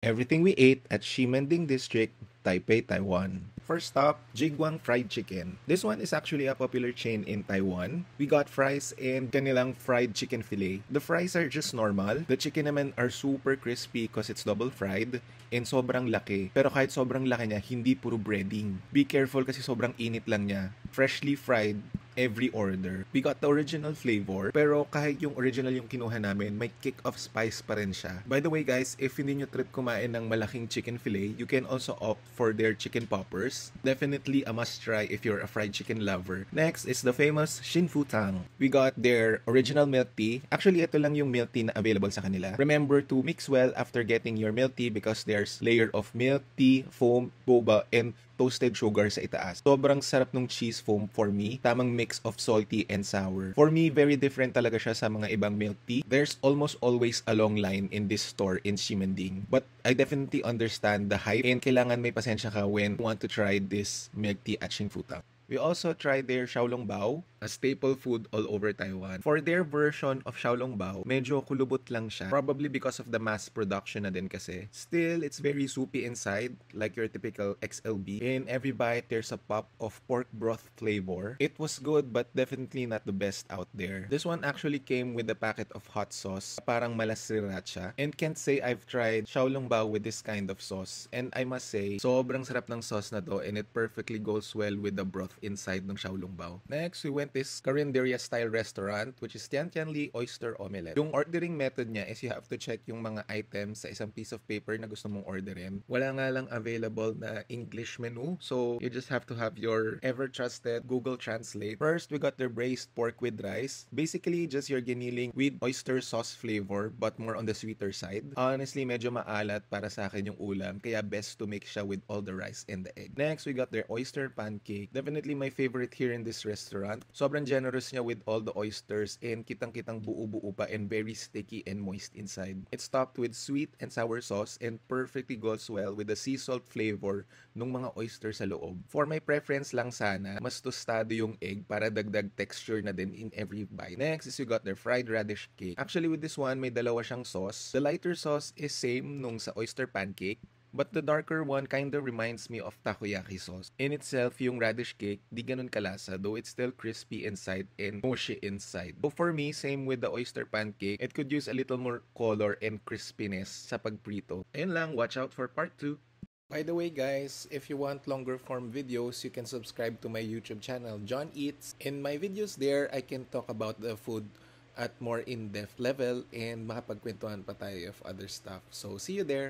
Everything we ate at Ximending District, Taipei, Taiwan. First stop, Jigwang Fried Chicken. This one is actually a popular chain in Taiwan. We got fries and kanilang fried chicken fillet. The fries are just normal. The chicken naman are super crispy because it's double fried and sobrang laki. Pero kahit sobrang laki niya, hindi puro breading. Be careful kasi sobrang init lang niya. Freshly fried every order. We got the original flavor, pero kahit yung original yung kinuha namin, may kick of spice pa rin siya. By the way guys, if hindi nyo trip kumain ng malaking chicken fillet, you can also opt for their chicken poppers. Definitely a must try if you're a fried chicken lover. Next is the famous Shinfu Tang. We got their original milk tea. Actually, ito lang yung milk tea na available sa kanila. Remember to mix well after getting your milk tea because there's layer of milk, tea, foam, boba, and toasted sugar sa itaas. Sobrang sarap ng cheese foam for me. Tamang mix of salty and sour. For me, very different talaga siya sa mga ibang milk tea. There's almost always a long line in this store in Ximending. But I definitely understand the hype and kailangan may pasensya ka when you want to try this milk tea at Xingfutang. We also tried their Xiaolongbao, a staple food all over Taiwan. For their version of Xiaolongbao, medyo kulubot lang siya. Probably because of the mass production na din kasi. Still, it's very soupy inside, like your typical XLB. In every bite, there's a pop of pork broth flavor. It was good, but definitely not the best out there. This one actually came with a packet of hot sauce. Parang malas sriracha. And can't say I've tried Xiaolongbao with this kind of sauce. And I must say, sobrang sarap ng sauce na to and it perfectly goes well with the broth inside ng Xiaolongbao. Next, we went this Carinderia style restaurant which is Tian Tian Li Oyster Omelette. Yung ordering method niya is you have to check yung mga items sa isang piece of paper na gusto mong orderin. Wala nga lang available na English menu, so you just have to have your ever-trusted Google Translate. First, we got their braised pork with rice. Basically, just your giniling with oyster sauce flavor but more on the sweeter side. Honestly, medyo maalat para sa akin yung ulam, kaya best to make siya with all the rice and the egg. Next, we got their oyster pancake. Definitely my favorite here in this restaurant. Sobrang generous niya with all the oysters and kitang-kitang buo-buo pa and very sticky and moist inside. It's topped with sweet and sour sauce and perfectly goes well with the sea salt flavor ng mga oyster sa loob. For my preference lang sana, mas tostado yung egg para dagdag texture na din in every bite. Next is you got their fried radish cake. Actually with this one, may dalawa siyang sauce. The lighter sauce is same nung sa oyster pancake, but the darker one kinda reminds me of takoyaki sauce. In itself, yung radish cake, di ganun kalasa, though it's still crispy inside and mushy inside. So for me, same with the oyster pancake, it could use a little more color and crispiness sa pagprito. Ayun lang, watch out for part 2. By the way guys, if you want longer form videos, you can subscribe to my YouTube channel, John Eats. In my videos there, I can talk about the food at more in-depth level and makapagkwentuhan pa tayo of other stuff. So see you there!